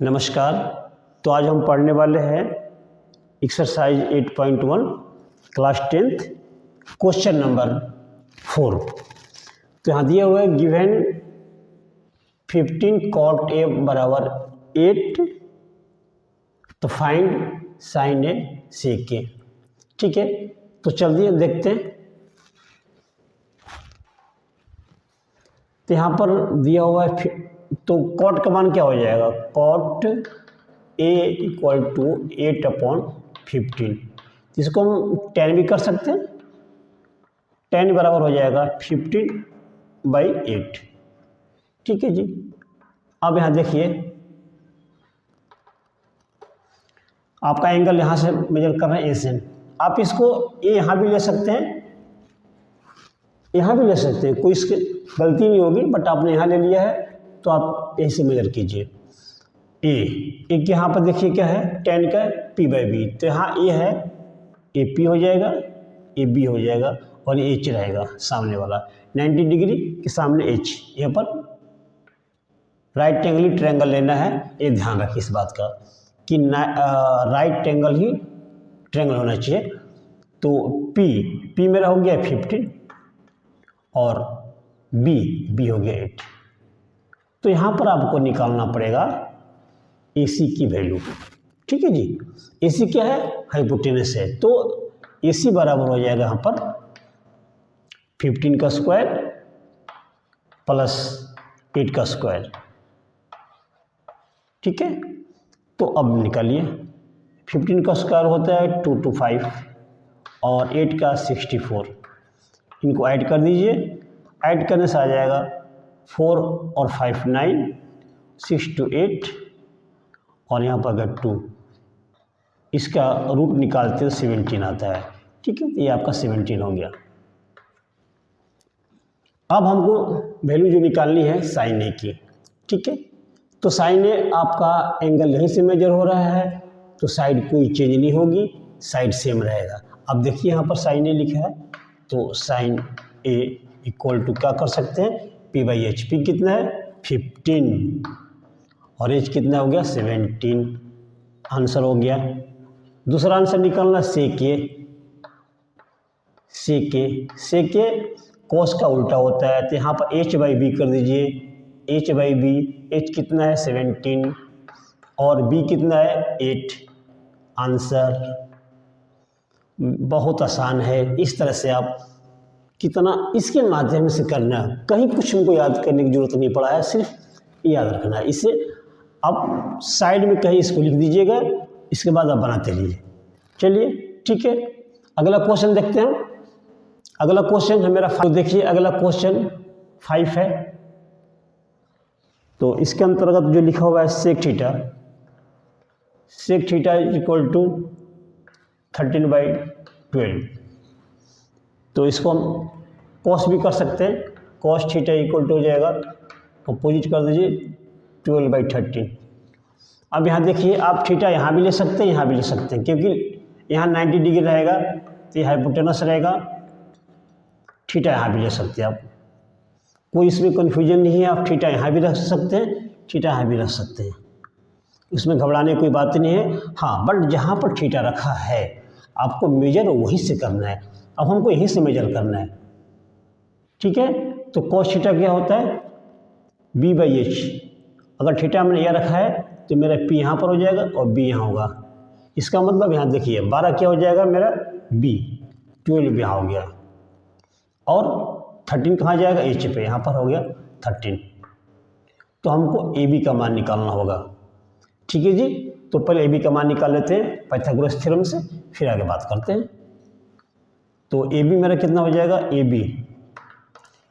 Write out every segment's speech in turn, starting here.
नमस्कार। तो आज हम पढ़ने वाले हैं exercise 8.1 class 10th question number 4। तो यहाँ दिया हुआ है गिवन 15 cot a बराबर 8 तो फाइंड साइन ए सेक ए। ठीक है, तो चलिए देखते हैं। तो यहाँ पर दिया हुआ है तो कॉट का मान क्या हो जाएगा, कॉट ए इक्वल टू 8/15। इसको हम 10 भी कर सकते हैं। 10 बराबर हो जाएगा 15/8। ठीक है जी। अब यहाँ देखिए, आपका एंगल यहाँ से मेजर कर रहे हैं ए से। आप इसको ए यहाँ भी ले सकते हैं, यहाँ भी ले सकते हैं, कोई इसकी गलती नहीं होगी, बट आपने यहाँ ले लिया है तो आप ए से मेजर कीजिए। एक यहाँ पर देखिए क्या है, 10 का p/b, तो यहाँ ए है, ए पी हो जाएगा, ए बी हो जाएगा और ये एच रहेगा सामने वाला 90 डिग्री के सामने एच। यहाँ पर राइट एंगल ही ट्रायंगल लेना है, ये ध्यान रखिए इस बात का कि राइट एंगल ही ट्रायंगल होना चाहिए। तो पी मेरा हो गया 15 और बी हो गया 8। तो यहाँ पर आपको निकालना पड़ेगा AC की वैल्यू। ठीक है जी, AC क्या है, हाइपोटेनस है, तो AC बराबर हो जाएगा यहाँ पर 15 का स्क्वायर प्लस 8 का स्क्वायर। ठीक है, तो अब निकालिए। 15 का स्क्वायर होता है 225 और 8 का 64। इनको ऐड कर दीजिए, ऐड करने से आ जाएगा 4 और 5 9, 6 to 8 और यहाँ पर अगर 2, इसका रूट निकालते हैं 17 आता है। ठीक है, ये आपका 17 हो गया। अब हमको वैल्यू जो निकालनी है साइन ए की। ठीक है, तो साइन ए आपका एंगल यहीं से मेजर हो रहा है, तो साइड कोई चेंज नहीं होगी, साइड सेम रहेगा। अब देखिए यहाँ पर साइन ए लिखा है, तो साइन ए इक्वल टू क्या कर सकते हैं, p/h। पी कितना है 15 और एच कितना हो गया 17। आंसर हो गया। दूसरा आंसर निकालना सेक ए कॉस का उल्टा होता है, तो यहाँ पर h/b कर दीजिए। h/b, h कितना है 17 और b कितना है 8। आंसर बहुत आसान है। इस तरह से आप कितना इसके माध्यम से करना है, कहीं कुछ हमको याद करने की जरूरत नहीं पड़ा है, सिर्फ याद रखना है। इसे आप साइड में कहीं इसको लिख दीजिएगा, इसके बाद आप बनाते रहिए। चलिए ठीक है, अगला क्वेश्चन देखते हैं। अगला क्वेश्चन है मेरा 5। देखिए अगला क्वेश्चन 5 है, तो इसके अंतर्गत जो लिखा हुआ है सेक थीटा इक्वल टू 13/12। तो इसको हम कॉस भी कर सकते हैं। कॉस थीटा इक्वल टू हो जाएगा, अपोजिट कर दीजिए 12/13। अब यहाँ देखिए, आप थीटा यहाँ भी ले सकते हैं, यहाँ भी ले सकते हैं, क्योंकि यहाँ 90 डिग्री रहेगा तो ये हाइपोटेनस रहेगा। थीटा यहाँ भी ले सकते हैं आप, कोई इसमें कन्फ्यूजन नहीं है। आप थीटा यहाँ भी रख सकते हैं, थीटा यहाँ भी रख सकते हैं, इसमें घबराने की कोई बात नहीं है। हाँ, बट जहाँ पर थीटा रखा है आपको मेजर वहीं से करना है। अब हमको यहीं से मेजर करना है। ठीक है, तो कॉस थीटा क्या होता है b/h। अगर थीटा हमने यह रखा है तो मेरा p यहाँ पर हो जाएगा और b यहाँ होगा। इसका मतलब यहाँ देखिए 12 क्या हो जाएगा मेरा b, 12 यहाँ हो गया और 13 कहाँ जाएगा h पे, यहाँ पर हो गया 13। तो हमको ab का मान निकालना होगा। ठीक है जी, तो पहले ab का मान निकाल लेते हैं पाइथागोरस थ्योरम से, फिर आगे बात करते हैं। तो ab मेरा कितना हो जाएगा,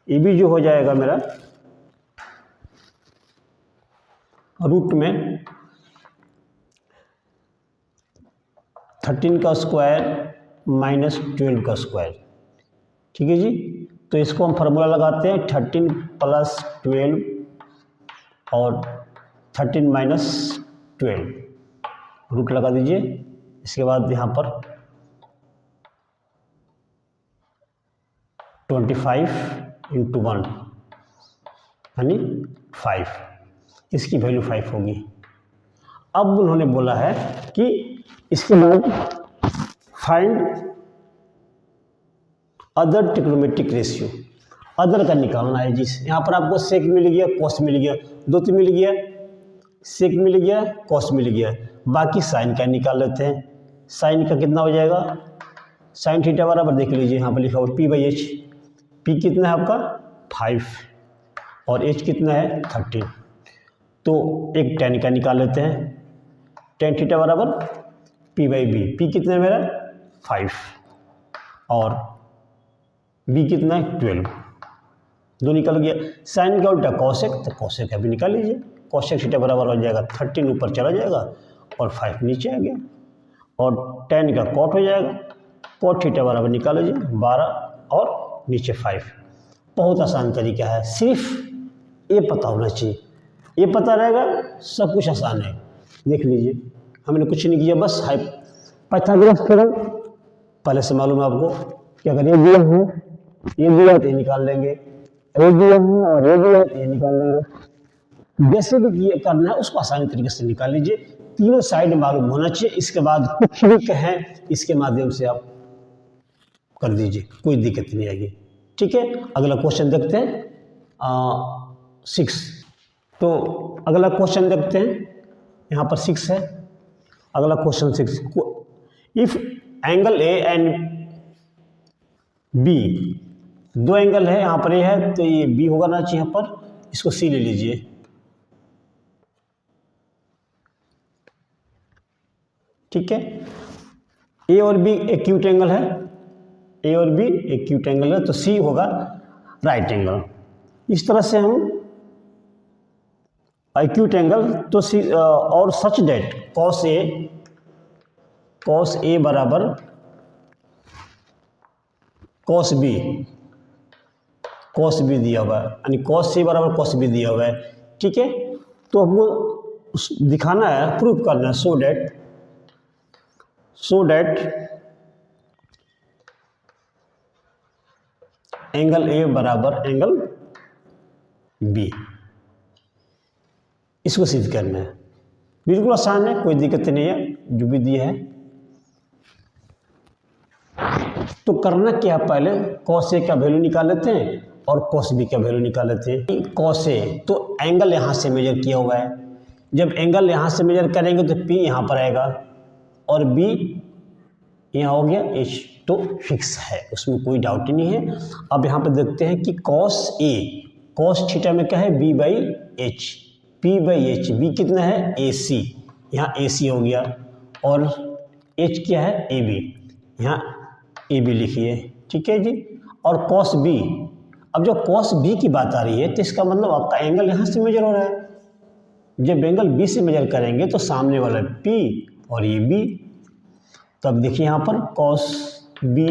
ab जो हो जाएगा मेरा रूट में 13 का स्क्वायर माइनस 12 का स्क्वायर। ठीक है जी, तो इसको हम फार्मूला लगाते हैं 13 + 12 और 13 - 12 रूट लगा दीजिए। इसके बाद यहाँ पर 25 × 1 यानी 5, इसकी वैल्यू 5 होगी। अब उन्होंने बोला है कि इसके बाद find other trigonometric ratio, other का निकालना है जी। यहाँ पर आपको सेक मिल गया, कॉस मिल गया, दो तो मिल गया, सेक मिल गया, कॉस मिल गया, बाकी साइन का निकाल लेते हैं। साइन का कितना हो जाएगा, साइन थीटा बराबर देख लीजिए यहाँ पर लिखा हुआ पी बाई एच। पी कितना है आपका 5 और एच कितना है 13, तो एक टेन का निकाल लेते हैं। टेन थीटा बराबर पी बाई बी। पी कितना है मेरा 5 और बी कितना है 12, दो निकल गया। साइन का उल्टा कॉसेक, तो कॉसेक का भी निकाल लीजिए। कॉसेक थीटा बराबर हो जाएगा 13 ऊपर चला जाएगा और 5 नीचे आ गया, और टेन का कॉट हो जाएगा। कॉट थीटा बराबर निकाल लीजिए 12 और नीचे 5। बहुत आसान तरीका है, सिर्फ ये पता होना चाहिए, ये पता रहेगा सब कुछ आसान है। देख लीजिए हमने कुछ नहीं किया, बस पाइथागोरस थ्योरम पहले से मालूम है आपको कि अगर ये दिया है, ये दिया तो ये निकाल लेंगे, ये दिया है और ये दिया तो ये निकाल लेंगे। जैसे भी ये करना है उसको आसानी तरीके से निकाल लीजिए। तीनों साइड मालूम होना चाहिए, इसके बाद कुछ भी कहें इसके माध्यम से आप कर दीजिए, कोई दिक्कत नहीं आएगी। ठीक है, अगला क्वेश्चन देखते हैं 6। तो अगला क्वेश्चन देखते हैं, यहाँ पर 6 है। अगला question 6, if angle A and B, दो एंगल है, यहाँ पर ए है तो ये बी होगा ना चाहिए, यहाँ पर इसको सी ले लीजिए। ठीक है, ए और बी एक्यूट एंगल है, ए और बी एक्यूट एंगल है, तो सी होगा राइट एंगल। इस तरह से हम एक्यूट एंगल तो सी और सच डेट कॉस ए बराबर कॉस बी दिया हुआ है, यानी कॉस सी बराबर कॉस बी दिया हुआ है। ठीक है, तो हमको दिखाना है, प्रूफ करना है, सो डेट एंगल ए बराबर एंगल बी, इसको सिद्ध करना है। बिल्कुल आसान है, कोई दिक्कत नहीं है, जो भी दिया है। तो करना क्या, पहले कॉस ए का वैल्यू निकाल लेते हैं और कॉस बी का वैल्यू निकाल लेते हैं। कॉस ए तो एंगल यहाँ से मेजर किया हुआ है, जब एंगल यहाँ से मेजर करेंगे तो पी यहाँ पर आएगा और बी यहाँ हो गया एच, तो फिक्स है, उसमें कोई डाउट ही नहीं है। अब यहाँ पर देखते हैं कि कॉस ए, कॉस थीटा में क्या है B by H, P by H, B कितना है ए सी, यहाँ ए सी हो गया, और एच क्या है ए बी, यहाँ ए बी लिखिए। ठीक है जी, और कॉस बी, अब जब कॉस बी की बात आ रही है तो इसका मतलब आपका एंगल यहाँ से मेजर हो रहा है। जब एंगल बी से मेजर करेंगे तो सामने वाला पी और ये बी, तब देखिए यहाँ पर कॉस बी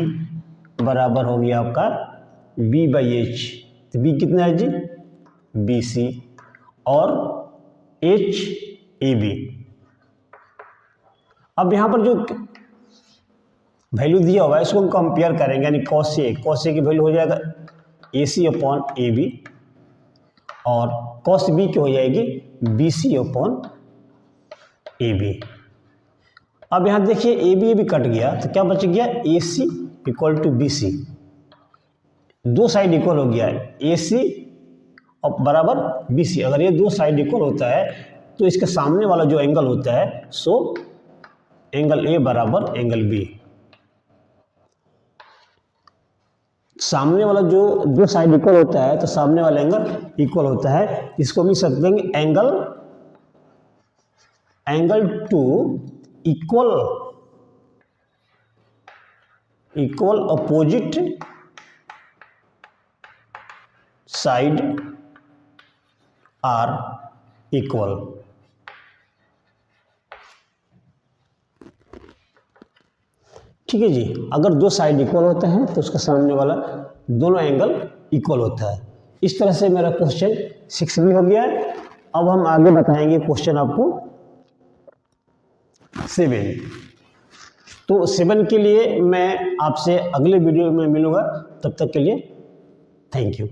बराबर हो गया आपका बी बाई एच, तो बी कितना है जी बी सी, और एच ए बी। अब यहाँ पर जो वैल्यू दिया हुआ है इसको हम कंपेयर करेंगे, यानी कॉस ए की वैल्यू हो जाएगा A C upon A B, और कॉस बी की हो जाएगी B C upon A B. अब यहाँ देखिए ए बी कट गया तो क्या बच गया ए सी इक्वल टू बी सी, दो साइड इक्वल हो गया है, ए सी और बराबर बी सी। अगर ये दो साइड इक्वल होता है तो इसके सामने वाला जो एंगल होता है सो एंगल ए बराबर एंगल बी। सामने वाला जो दो साइड इक्वल होता है तो सामने वाला एंगल इक्वल होता है, इसको हम लिख देंगे angle two equal opposite side are equal. ठीक है जी, अगर दो साइड इक्वल होता है तो उसका सामने वाला दोनों एंगल इक्वल होता है। इस तरह से मेरा क्वेश्चन 6 भी हो गया है। अब हम आगे बताएंगे क्वेश्चन आपको 7। तो 7 के लिए मैं आपसे अगले वीडियो में मिलूंगा, तब तक के लिए थैंक यू।